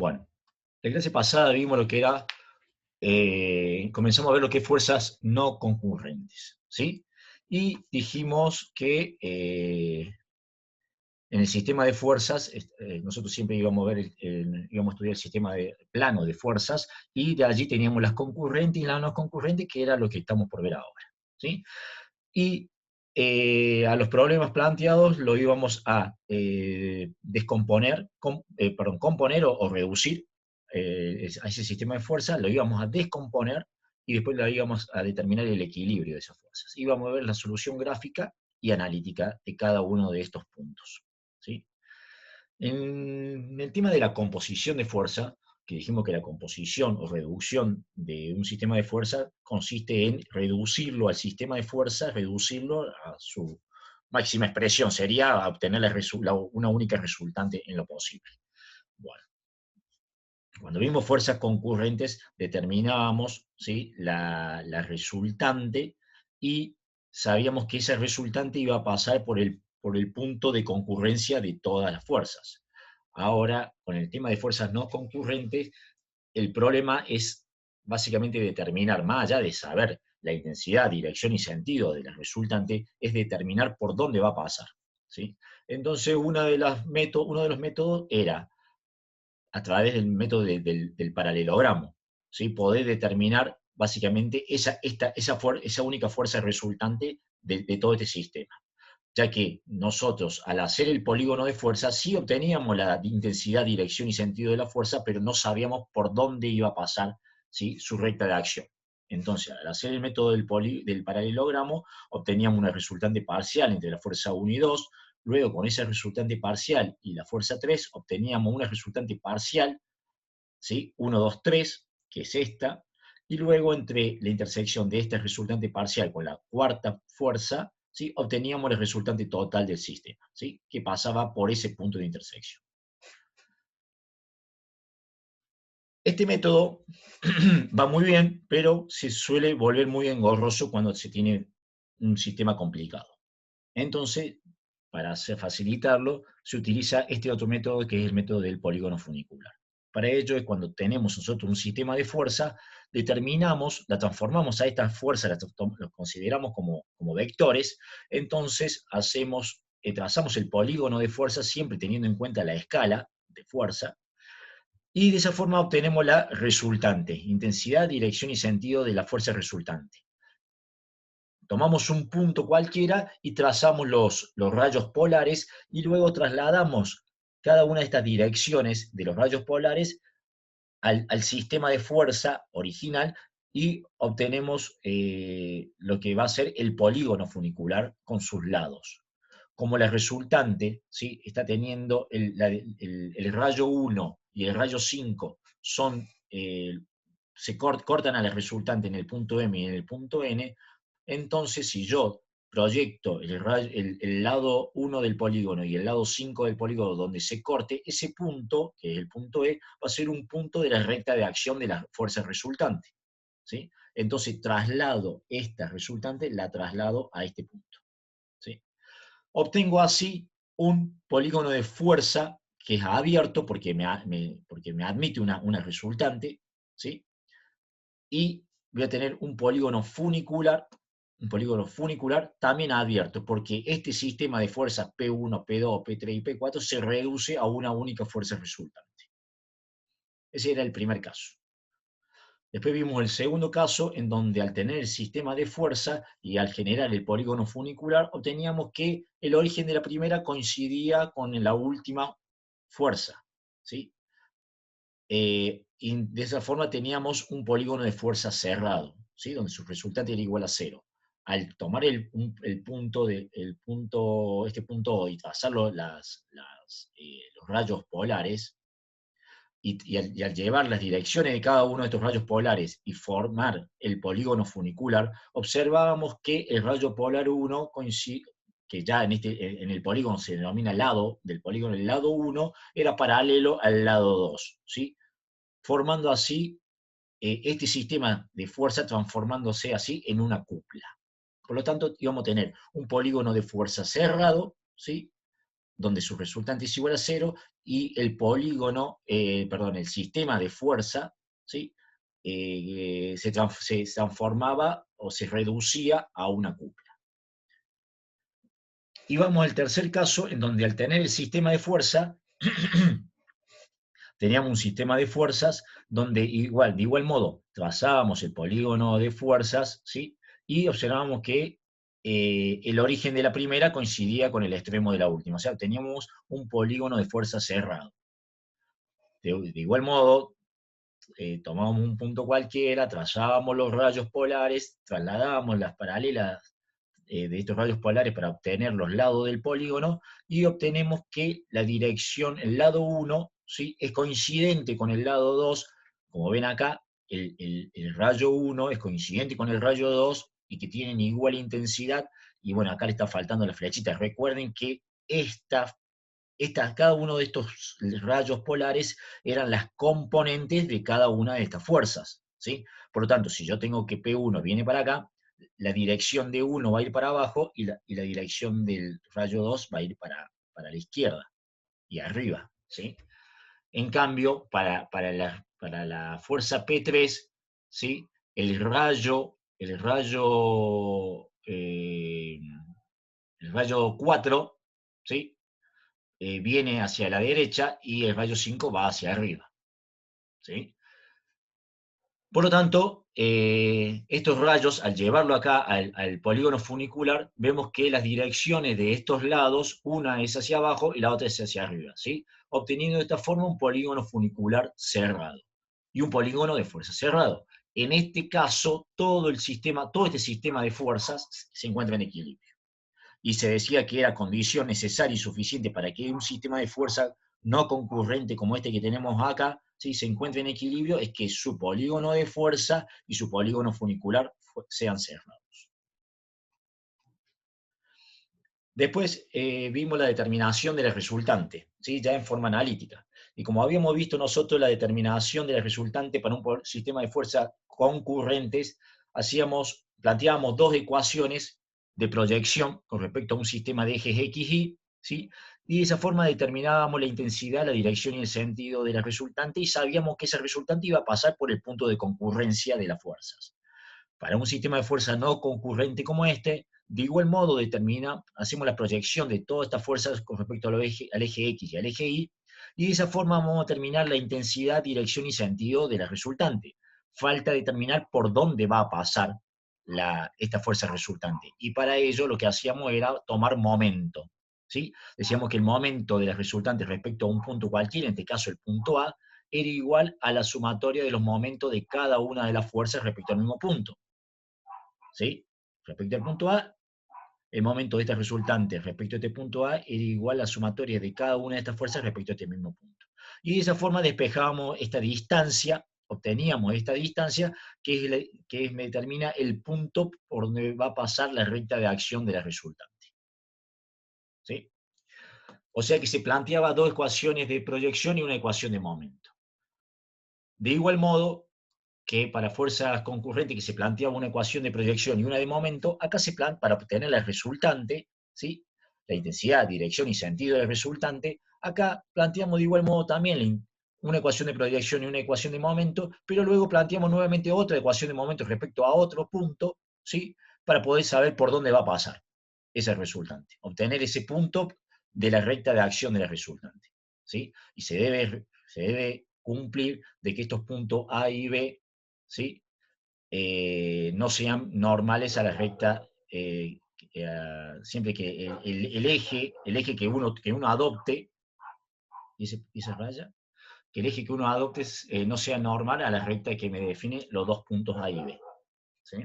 Bueno, la clase pasada vimos lo que era, comenzamos a ver lo que es fuerzas no concurrentes, ¿sí? Y dijimos que en el sistema de fuerzas, nosotros siempre íbamos a ver, íbamos a estudiar el sistema de plano de fuerzas, y de allí teníamos las concurrentes y las no concurrentes, que era lo que estamos por ver ahora, ¿sí? Y a los problemas planteados lo íbamos a descomponer, perdón, componer o reducir a ese sistema de fuerza, lo íbamos a descomponer y después lo íbamos a determinar el equilibrio de esas fuerzas. Íbamos a ver la solución gráfica y analítica de cada uno de estos puntos, ¿sí? En el tema de la composición de fuerza, que dijimos que la composición o reducción de un sistema de fuerza consiste en reducirlo al sistema de fuerza, reducirlo a su máxima expresión, sería obtener una única resultante en lo posible. Bueno, cuando vimos fuerzas concurrentes, determinábamos, ¿sí?, la resultante, y sabíamos que esa resultante iba a pasar por el punto de concurrencia de todas las fuerzas. Ahora, con el tema de fuerzas no concurrentes, el problema es básicamente determinar, más allá de saber la intensidad, dirección y sentido de la resultante, es determinar por dónde va a pasar, ¿sí? Entonces, uno de los métodos era a través del método del paralelogramo, ¿sí? Poder determinar básicamente esa única fuerza resultante de todo este sistema, ya que nosotros, al hacer el polígono de fuerza, sí obteníamos la intensidad, dirección y sentido de la fuerza, pero no sabíamos por dónde iba a pasar, ¿sí?, su recta de acción. Entonces, al hacer el método del paralelogramo, obteníamos una resultante parcial entre la fuerza 1 y 2, luego con esa resultante parcial y la fuerza 3, obteníamos una resultante parcial, ¿sí?, 1, 2, 3, que es esta, y luego entre la intersección de esta resultante parcial con la cuarta fuerza, ¿sí?, obteníamos el resultante total del sistema, ¿sí?, que pasaba por ese punto de intersección. Este método va muy bien, pero se suele volver muy engorroso cuando se tiene un sistema complicado. Entonces, para facilitarlo, se utiliza este otro método, que es el método del polígono funicular. Para ello es cuando tenemos nosotros un sistema de fuerza, determinamos, la transformamos a estas fuerzas, las consideramos como vectores, entonces trazamos el polígono de fuerza siempre teniendo en cuenta la escala de fuerza, y de esa forma obtenemos la resultante, intensidad, dirección y sentido de la fuerza resultante. Tomamos un punto cualquiera y trazamos los rayos polares, y luego trasladamos cada una de estas direcciones de los rayos polares al sistema de fuerza original, y obtenemos lo que va a ser el polígono funicular con sus lados. Como la resultante, ¿sí?, está teniendo el rayo 1 y el rayo 5 se cortan a la resultante en el punto M y en el punto N. Entonces, si yo proyecto el lado 1 del polígono y el lado 5 del polígono donde se corte, ese punto, que es el punto E, va a ser un punto de la recta de acción de la fuerza resultante, ¿sí? Entonces, traslado esta resultante, la traslado a este punto, ¿sí? Obtengo así un polígono de fuerza que es abierto porque me admite una resultante, ¿sí? Y voy a tener un polígono funicular también abierto, porque este sistema de fuerzas P1, P2, P3 y P4 se reduce a una única fuerza resultante. Ese era el primer caso. Después vimos el segundo caso, en donde al tener el sistema de fuerza y al generar el polígono funicular, obteníamos que el origen de la primera coincidía con la última fuerza, ¿sí? Y de esa forma teníamos un polígono de fuerza cerrado, ¿sí?, donde su resultante era igual a 0. Al tomar este punto O y trazar los rayos polares, y al llevar las direcciones de cada uno de estos rayos polares y formar el polígono funicular, observábamos que el rayo polar 1 coincide, que ya en el polígono se denomina lado del polígono, el lado 1 era paralelo al lado 2, ¿sí?, formando así este sistema de fuerza, transformándose así en una cúpula. Por lo tanto, íbamos a tener un polígono de fuerza cerrado, ¿sí?, donde su resultante es igual a 0, y el polígono, perdón, el sistema de fuerza, ¿sí? Se transformaba o se reducía a una cúpula. Y vamos al tercer caso, en donde al tener el sistema de fuerza, teníamos un sistema de fuerzas donde de igual modo, trazábamos el polígono de fuerzas, ¿sí? Y observábamos que el origen de la primera coincidía con el extremo de la última. O sea, teníamos un polígono de fuerza cerrado. De igual modo, tomábamos un punto cualquiera, trazábamos los rayos polares, trasladábamos las paralelas de estos rayos polares para obtener los lados del polígono, y obtenemos que la dirección, el lado 1, ¿sí?, es coincidente con el lado 2. Como ven acá, el rayo 1 es coincidente con el rayo 2 y que tienen igual intensidad. Y bueno, acá le está faltando la flechita. Recuerden que cada uno de estos rayos polares eran las componentes de cada una de estas fuerzas, ¿sí? Por lo tanto, si yo tengo que P1 viene para acá, la dirección de 1 va a ir para abajo y la dirección del rayo 2 va a ir para la izquierda y arriba, ¿sí? En cambio, para la fuerza P3, ¿sí?, el rayo 4, ¿sí?, viene hacia la derecha y el rayo 5 va hacia arriba, ¿sí? Por lo tanto, estos rayos, al llevarlo acá al polígono funicular, vemos que las direcciones de estos lados, una es hacia abajo y la otra es hacia arriba, ¿sí? Obteniendo de esta forma un polígono funicular cerrado y un polígono de fuerza cerrado. En este caso, todo este sistema de fuerzas se encuentra en equilibrio. Y se decía que era condición necesaria y suficiente para que un sistema de fuerza no concurrente como este que tenemos acá, ¿sí?, se encuentre en equilibrio, es que su polígono de fuerza y su polígono funicular sean cerrados. Después vimos la determinación de la resultante, ¿sí?, ya en forma analítica. Y como habíamos visto nosotros la determinación de la resultante para un sistema de fuerzas concurrentes, planteábamos dos ecuaciones de proyección con respecto a un sistema de ejes X, Y, ¿sí? Y de esa forma determinábamos la intensidad, la dirección y el sentido de la resultante, y sabíamos que esa resultante iba a pasar por el punto de concurrencia de las fuerzas. Para un sistema de fuerza no concurrente como este, de igual modo hacemos la proyección de todas estas fuerzas con respecto al eje X y al eje Y, y de esa forma vamos a determinar la intensidad, dirección y sentido de la resultante. Falta determinar por dónde va a pasar esta fuerza resultante. Y para ello lo que hacíamos era tomar momento, ¿sí? Decíamos que el momento de la resultante respecto a un punto cualquiera, en este caso el punto A, era igual a la sumatoria de los momentos de cada una de las fuerzas respecto al mismo punto, ¿sí? Respecto al punto A, el momento de esta resultante respecto a este punto A era igual a la sumatoria de cada una de estas fuerzas respecto a este mismo punto. Y de esa forma despejábamos esta distancia, obteníamos esta distancia, que me determina el punto por donde va a pasar la recta de acción de la resultante, ¿sí? O sea que se planteaba dos ecuaciones de proyección y una ecuación de momento. De igual modo que para fuerzas concurrentes, que se planteaba una ecuación de proyección y una de momento, acá para obtener la resultante, ¿sí?, la intensidad, dirección y sentido del resultante, acá planteamos de igual modo también una ecuación de proyección y una ecuación de momento, pero luego planteamos nuevamente otra ecuación de momento respecto a otro punto, ¿sí?, para poder saber por dónde va a pasar ese resultante, obtener ese punto de la recta de acción de la resultante, ¿sí? Y se debe cumplir de que estos puntos A y B, ¿sí?, no sean normales a la recta, siempre que el eje que uno adopte, y esa raya, que el eje que uno adopte no sea normal a la recta que me define los dos puntos A y B, ¿sí?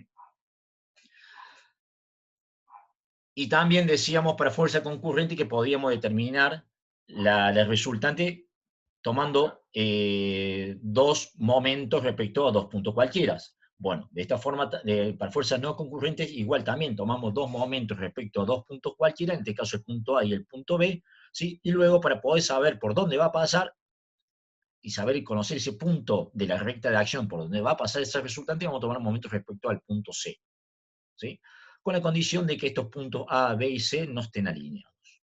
Y también decíamos para fuerza concurrente que podíamos determinar la resultante tomando dos momentos respecto a dos puntos cualquiera. Bueno, de esta forma, para fuerzas no concurrentes, igual también tomamos dos momentos respecto a dos puntos cualquiera, en este caso el punto A y el punto B, ¿sí? Y luego, para poder saber por dónde va a pasar y saber y conocer ese punto de la recta de acción por donde va a pasar ese resultante, vamos a tomar momentos respecto al punto C, ¿sí?, con la condición de que estos puntos A, B y C no estén alineados.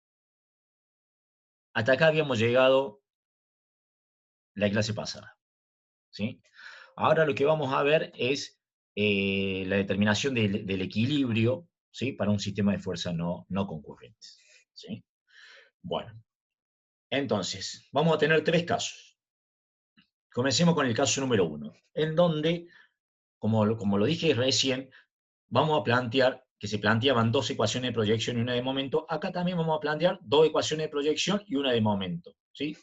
Hasta acá habíamos llegado la clase pasada, ¿sí? Ahora lo que vamos a ver es la determinación del equilibrio, ¿sí? Para un sistema de fuerzas no concurrentes, ¿sí? Bueno, entonces, vamos a tener tres casos. Comencemos con el caso número 1, en donde, como lo dije recién, vamos a plantear que se planteaban dos ecuaciones de proyección y una de momento. Acá también vamos a plantear dos ecuaciones de proyección y una de momento, ¿sí?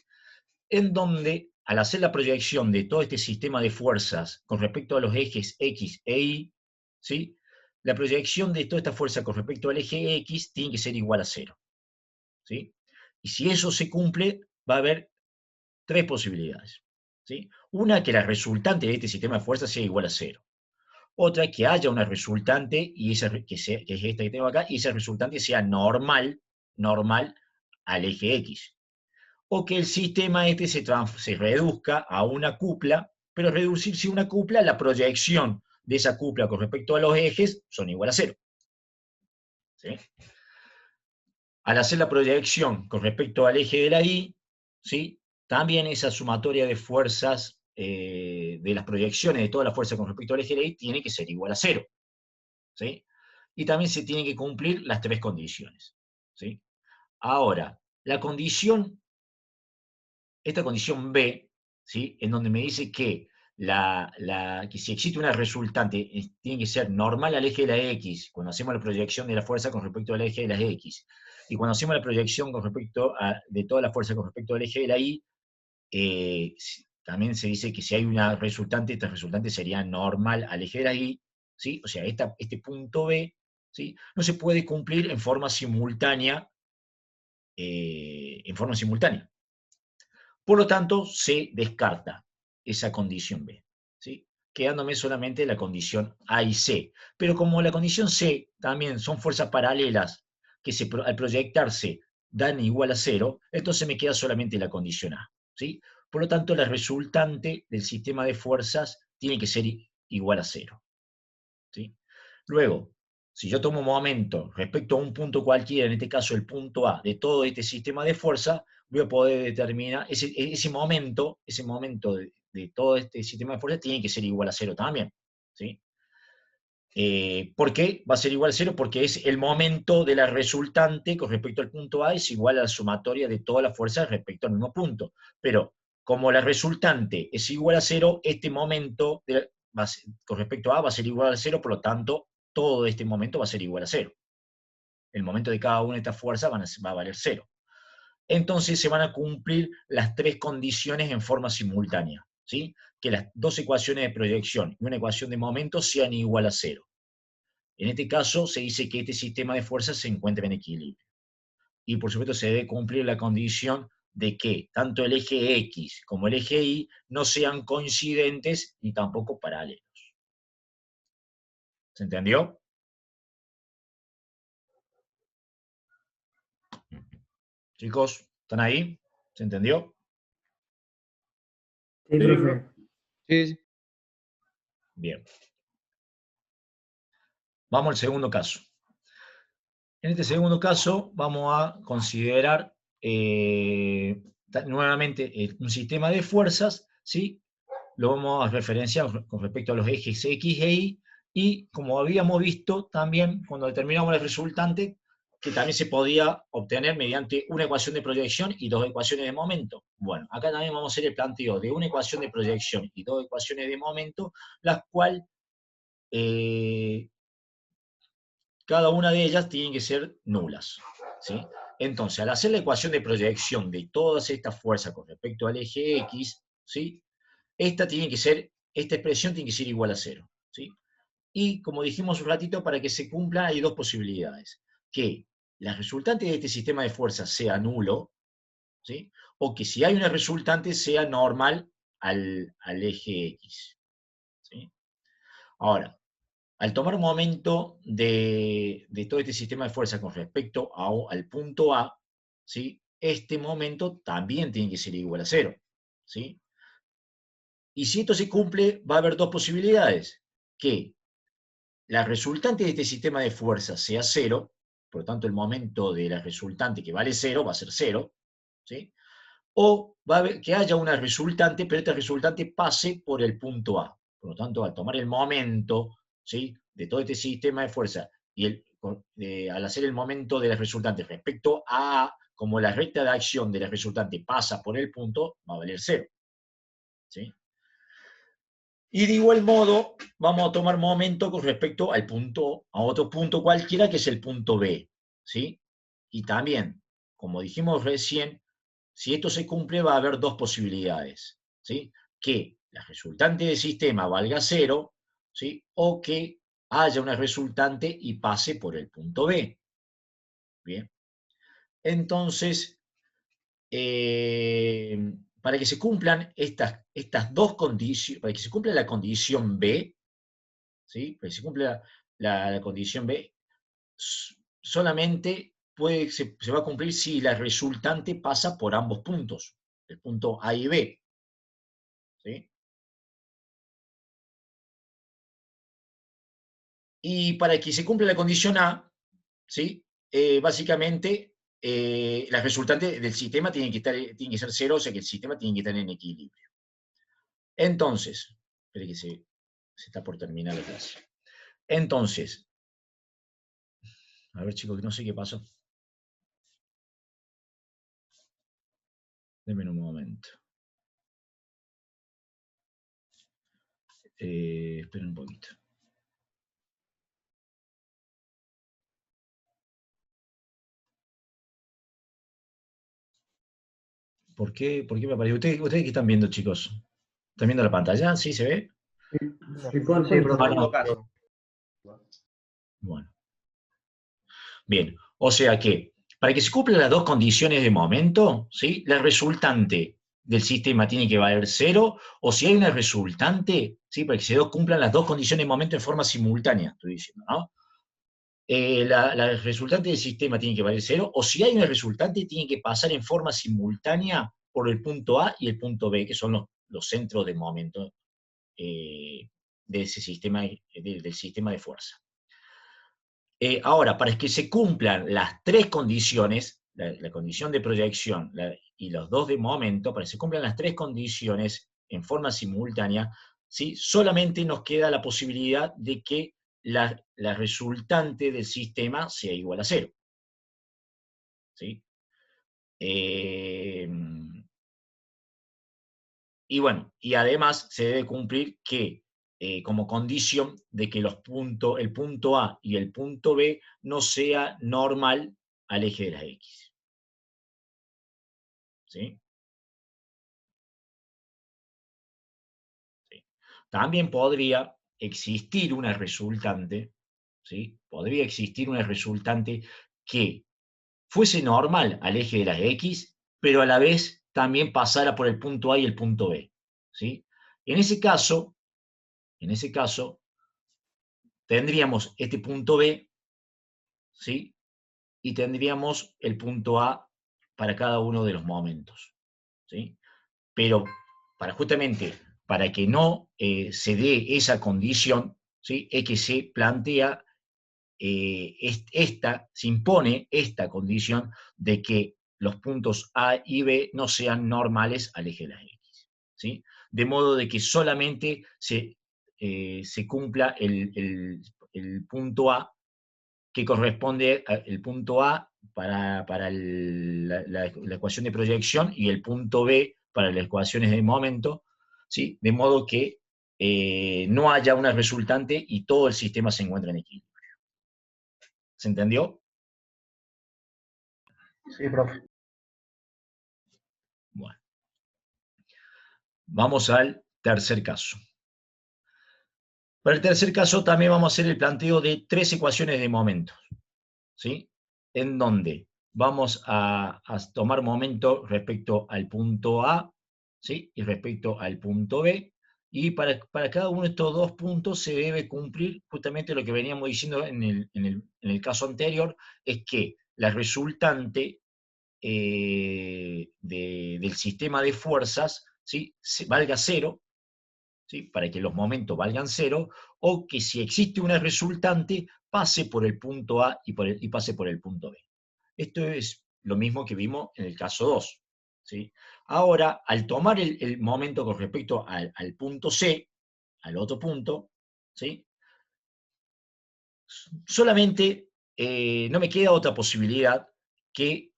En donde, al hacer la proyección de todo este sistema de fuerzas con respecto a los ejes X e Y, ¿sí? La proyección de toda esta fuerza con respecto al eje X tiene que ser igual a 0, ¿sí? Y si eso se cumple, va a haber tres posibilidades, ¿sí? Una, que la resultante de este sistema de fuerzas sea igual a 0. Otra, que haya una resultante, y esa, que es esta que tengo acá, y esa resultante sea normal al eje X. O que el sistema este se reduzca a una cupla, pero reducirse a una cupla, la proyección de esa cupla con respecto a los ejes son igual a 0. ¿Sí? Al hacer la proyección con respecto al eje de la Y, ¿sí? También esa sumatoria de fuerzas, de las proyecciones de toda la fuerza con respecto al eje de la Y, tiene que ser igual a 0. ¿Sí? Y también se tienen que cumplir las tres condiciones, ¿sí? Ahora, esta condición B, ¿sí? En donde me dice que, que si existe una resultante, tiene que ser normal al eje de la X, cuando hacemos la proyección de la fuerza con respecto al eje de la X, y cuando hacemos la proyección de toda la fuerza con respecto al eje de la Y, también se dice que si hay una resultante, esta resultante sería normal al eje de la Y, ¿sí? O sea, este punto B, ¿sí? No se puede cumplir en forma simultánea, Por lo tanto, se descarta esa condición B, ¿sí? Quedándome solamente la condición A y C. Pero como la condición C también son fuerzas paralelas que al proyectarse dan igual a 0, entonces me queda solamente la condición A, ¿sí? Por lo tanto, la resultante del sistema de fuerzas tiene que ser igual a 0, ¿sí? Luego, si yo tomo momento respecto a un punto cualquiera, en este caso el punto A, de todo este sistema de fuerza, voy a poder determinar ese momento de todo este sistema de fuerza tiene que ser igual a 0 también, ¿sí? ¿Por qué va a ser igual a 0? Porque es el momento de la resultante con respecto al punto A es igual a la sumatoria de todas las fuerzas respecto al mismo punto. Pero como la resultante es igual a 0, este momento con respecto a A va a ser igual a 0, por lo tanto, todo este momento va a ser igual a 0. El momento de cada una de estas fuerzas va a valer 0. Entonces se van a cumplir las tres condiciones en forma simultánea, ¿sí? Que las dos ecuaciones de proyección y una ecuación de momento sean igual a 0. En este caso se dice que este sistema de fuerzas se encuentra en equilibrio. Y por supuesto se debe cumplir la condición de que tanto el eje X como el eje Y no sean coincidentes ni tampoco paralelos. ¿Se entendió? Chicos, ¿están ahí? ¿Se entendió? Sí, profe. Sí, Bien. Vamos al segundo caso. En este segundo caso vamos a considerar nuevamente un sistema de fuerzas, ¿sí? Lo vamos a referenciar con respecto a los ejes X e Y, y como habíamos visto también cuando determinamos el resultante, que también se podía obtener mediante una ecuación de proyección y dos ecuaciones de momento. Bueno, acá también vamos a hacer el planteo de una ecuación de proyección y dos ecuaciones de momento, las cuales cada una de ellas tiene que ser nulas, ¿sí? Entonces, al hacer la ecuación de proyección de todas estas fuerzas con respecto al eje X, ¿sí? Esta expresión tiene que ser igual a 0, ¿sí? Y como dijimos un ratito, para que se cumpla hay dos posibilidades. Que la resultante de este sistema de fuerzas sea nulo, ¿sí? O que si hay una resultante sea normal al eje X, ¿sí? Ahora, al tomar un momento de todo este sistema de fuerza con respecto al punto A, ¿sí? Este momento también tiene que ser igual a 0, ¿sí? Y si esto se cumple, va a haber dos posibilidades. Que la resultante de este sistema de fuerza sea 0, por lo tanto el momento de la resultante que vale 0 va a ser 0, ¿sí? O va a haber, que haya una resultante, pero esta resultante pase por el punto A. Por lo tanto, al tomar el momento, ¿sí?, de todo este sistema de fuerza y al hacer el momento de la resultante respecto a A, como la recta de acción de la resultante pasa por el punto, va a valer 0. ¿Sí? Y de igual modo, vamos a tomar momento con respecto al punto, a otro punto cualquiera, que es el punto B. ¿Sí? Y también, como dijimos recién, si esto se cumple, va a haber dos posibilidades. ¿Sí? Que la resultante del sistema valga 0, ¿sí?, o que haya una resultante y pase por el punto B. Bien. Entonces, para que se cumplan estas dos condiciones, para que se cumpla la condición B, ¿sí?, para que se cumpla la condición B, solamente se va a cumplir si la resultante pasa por ambos puntos, el punto A y B. ¿Sí? Y para que se cumpla la condición A, ¿sí?, básicamente la resultante del sistema tiene que ser 0, o sea que el sistema tiene que estar en equilibrio. Entonces, espere que se está por terminar la clase. Entonces, a ver, chicos, que no sé qué pasó. Denme un momento. Esperen un poquito. ¿Por qué me apareció? ¿Ustedes qué están viendo, chicos? ¿Están viendo la pantalla? ¿Sí se ve? Sí, profe. Haciendo caso. Bueno. Bien, o sea que para que se cumplan las dos condiciones de momento, ¿sí?, la resultante del sistema tiene que valer 0, o si hay una resultante, ¿sí?, para que se cumplan las dos condiciones de momento en forma simultánea, estoy diciendo, ¿no? La resultante del sistema tiene que valer 0, o si hay una resultante, tiene que pasar en forma simultánea por el punto A y el punto B, que son los centros de momento de ese sistema, del sistema de fuerza. Ahora, para que se cumplan las tres condiciones, la condición de proyección y los dos de momento, para que se cumplan las tres condiciones en forma simultánea, ¿sí?, solamente nos queda la posibilidad de que la resultante del sistema sea igual a 0. ¿Sí? Y bueno, y además se debe cumplir que, como condición de que el punto A y el punto B no sea normal al eje de la X. ¿Sí? Sí. También podría existir una resultante, ¿sí?, podría existir una resultante que fuese normal al eje de las X, pero a la vez también pasara por el punto A y el punto B. ¿Sí? En ese caso, tendríamos este punto B, ¿sí?, y tendríamos el punto A para cada uno de los momentos. ¿Sí? Pero justamente para que no se dé esa condición, ¿sí?, es que se plantea se impone esta condición de que los puntos A y B no sean normales al eje de las X. ¿Sí? De modo de que solamente se cumpla el punto A, que corresponde al punto A para la ecuación de proyección, y el punto B para las ecuaciones de momento, ¿sí?, de modo que no haya una resultante y todo el sistema se encuentre en equilibrio. ¿Se entendió? Sí, profe. Bueno. Vamos al tercer caso. Para el tercer caso también vamos a hacer el planteo de tres ecuaciones de momentos, ¿sí?, en donde vamos a tomar momento respecto al punto A, ¿sí?, y respecto al punto B, y para cada uno de estos dos puntos se debe cumplir justamente lo que veníamos diciendo en el caso anterior, es que la resultante del sistema de fuerzas, ¿sí?, valga 0, ¿sí?, para que los momentos valgan 0, o que si existe una resultante pase por el punto A y pase por el punto B. Esto es lo mismo que vimos en el caso 2. ¿sí? Ahora, al tomar el momento con respecto al punto C, al otro punto, ¿sí? Solamente no me queda otra posibilidad que,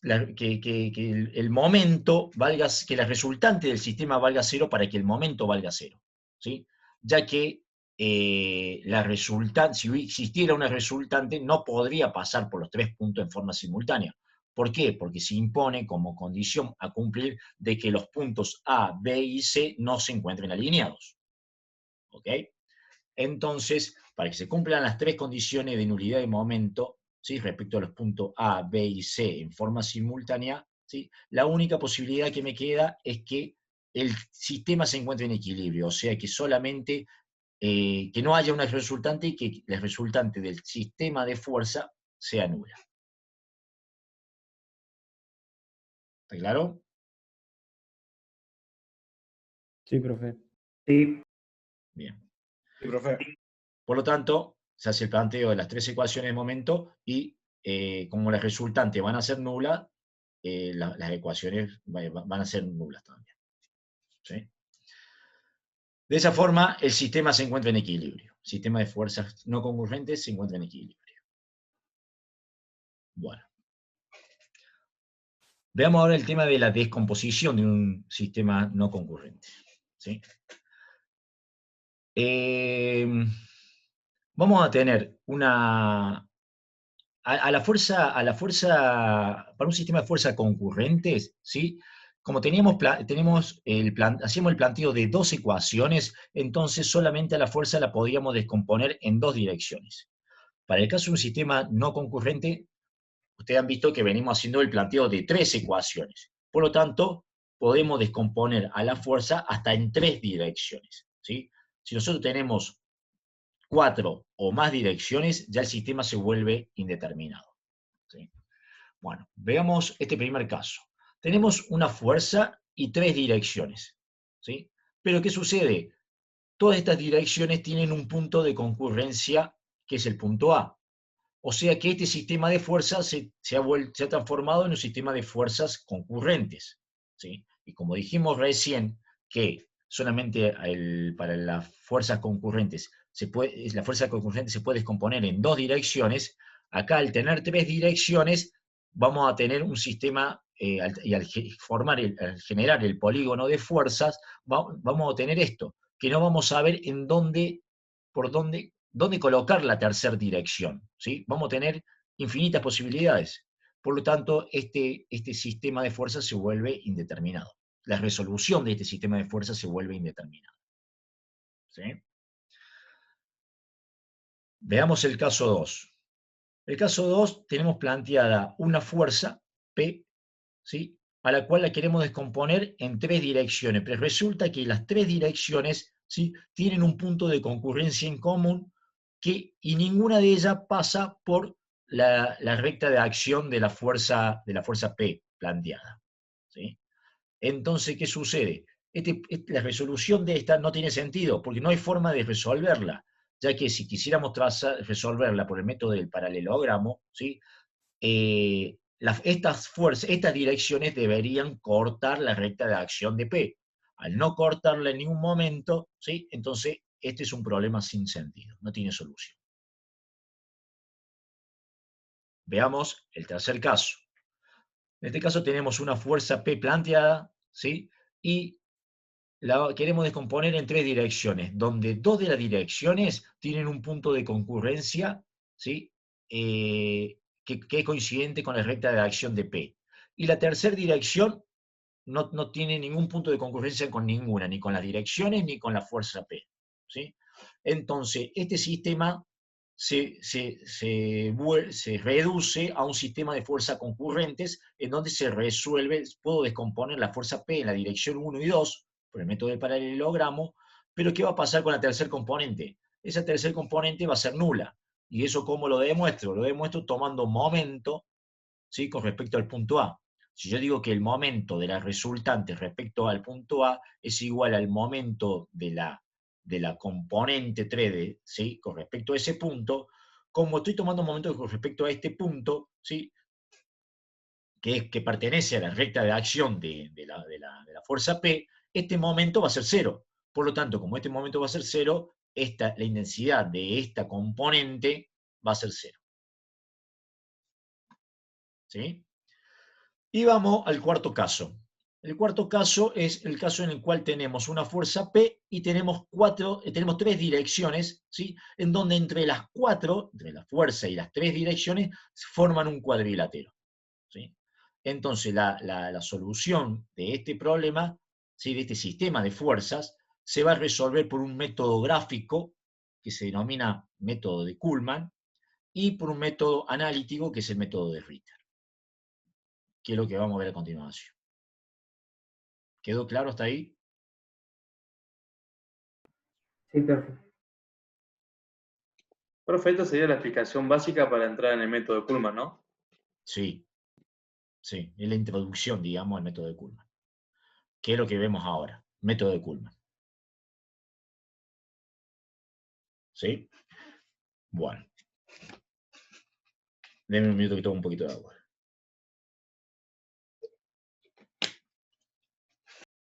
que el momento valga, que la resultante del sistema valga cero para que el momento valga cero, ¿sí? Ya que la resultante, si existiera una resultante, no podría pasar por los tres puntos en forma simultánea. ¿Por qué? Porque se impone como condición a cumplir de que los puntos A, B y C no se encuentren alineados. ¿Ok? Entonces, para que se cumplan las tres condiciones de nulidad de momento, ¿sí? Respecto a los puntos A, B y C en forma simultánea, ¿sí? La única posibilidad que me queda es que el sistema se encuentre en equilibrio, o sea, que solamente que no haya una resultante y que la resultante del sistema de fuerza sea nula. ¿Está claro? Sí, profe. Sí. Bien. Sí, profe. Por lo tanto, se hace el planteo de las tres ecuaciones de momento y como las resultantes van a ser nulas, las ecuaciones van a ser nulas también. ¿Sí? De esa forma, el sistema se encuentra en equilibrio. El sistema de fuerzas no concurrentes se encuentra en equilibrio. Bueno. Veamos ahora el tema de la descomposición de un sistema no concurrente. ¿Sí? Vamos a tener una... A la fuerza, para un sistema de fuerzas concurrentes, ¿sí? Como hacíamos el planteo de dos ecuaciones, entonces solamente a la fuerza la podíamos descomponer en dos direcciones. Para el caso de un sistema no concurrente, ustedes han visto que venimos haciendo el planteo de tres ecuaciones. Por lo tanto, podemos descomponer a la fuerza hasta en tres direcciones, ¿sí? Si nosotros tenemos 4 o más direcciones, ya el sistema se vuelve indeterminado. ¿Sí? Bueno, veamos este primer caso. Tenemos una fuerza y tres direcciones. ¿Sí? Pero ¿qué sucede? Todas estas direcciones tienen un punto de concurrencia que es el punto A. O sea que este sistema de fuerzas se ha transformado en un sistema de fuerzas concurrentes. ¿Sí? Y como dijimos recién, que solamente para las fuerzas concurrentes, la fuerza concurrente se puede descomponer en dos direcciones, acá al tener tres direcciones, vamos a tener un sistema, y al generar el polígono de fuerzas, vamos a tener esto, que no vamos a ver por dónde colocar la tercera dirección. ¿Sí? Vamos a tener infinitas posibilidades. Por lo tanto, este sistema de fuerzas se vuelve indeterminado. La resolución de este sistema de fuerzas se vuelve indeterminada. ¿Sí? Veamos el caso 2. El caso 2 tenemos planteada una fuerza, P, ¿sí? A la cual la queremos descomponer en tres direcciones, pero resulta que las tres direcciones, ¿sí? Tienen un punto de concurrencia en común y ninguna de ellas pasa por la recta de acción de la fuerza P planteada. ¿Sí? Entonces, ¿qué sucede? La resolución de esta no tiene sentido, porque no hay forma de resolverla, ya que si quisiéramos resolverla por el método del paralelogramo, ¿sí? Estas direcciones deberían cortar la recta de acción de P. Al no cortarla en ningún momento, ¿sí? Entonces este es un problema sin sentido, no tiene solución. Veamos el tercer caso. En este caso tenemos una fuerza P planteada, ¿sí? Y la queremos descomponer en tres direcciones, donde dos de las direcciones tienen un punto de concurrencia, ¿sí? Que es coincidente con la recta de acción de P. Y la tercera dirección no tiene ningún punto de concurrencia con ninguna, ni con las direcciones ni con la fuerza P. ¿Sí? Entonces, este sistema se reduce a un sistema de fuerzas concurrentes en donde puedo descomponer la fuerza P en la dirección 1 y 2 por el método del paralelogramo, pero ¿qué va a pasar con la tercer componente? Esa tercer componente va a ser nula. ¿Y eso cómo lo demuestro? Lo demuestro tomando momento, ¿sí? Con respecto al punto A. Si yo digo que el momento de la resultante respecto al punto A es igual al momento de la componente 3D, ¿sí? Con respecto a ese punto, como estoy tomando un momento con respecto a este punto, ¿sí? que pertenece a la recta de acción de la fuerza P, este momento va a ser cero. Por lo tanto, como este momento va a ser cero, la intensidad de esta componente va a ser cero. ¿Sí? Y vamos al cuarto caso. El cuarto caso es el caso en el cual tenemos una fuerza P y tenemos tres direcciones, ¿sí? En donde entre las fuerza y las tres direcciones, forman un cuadrilátero. ¿Sí? Entonces, la solución de este problema, ¿sí? De este sistema de fuerzas, se va a resolver por un método gráfico que se denomina método de Kuhlmann y por un método analítico que es el método de Ritter, que es lo que vamos a ver a continuación. ¿Quedó claro hasta ahí? Sí, perfecto. Profe, esta sería la explicación básica para entrar en el método de Kuhlmann, ¿no? Sí, sí, es la introducción, digamos, al método de Kuhlmann. ¿Qué es lo que vemos ahora? Método de Kuhlmann. ¿Sí? Bueno. Denme un minuto que tomo un poquito de agua.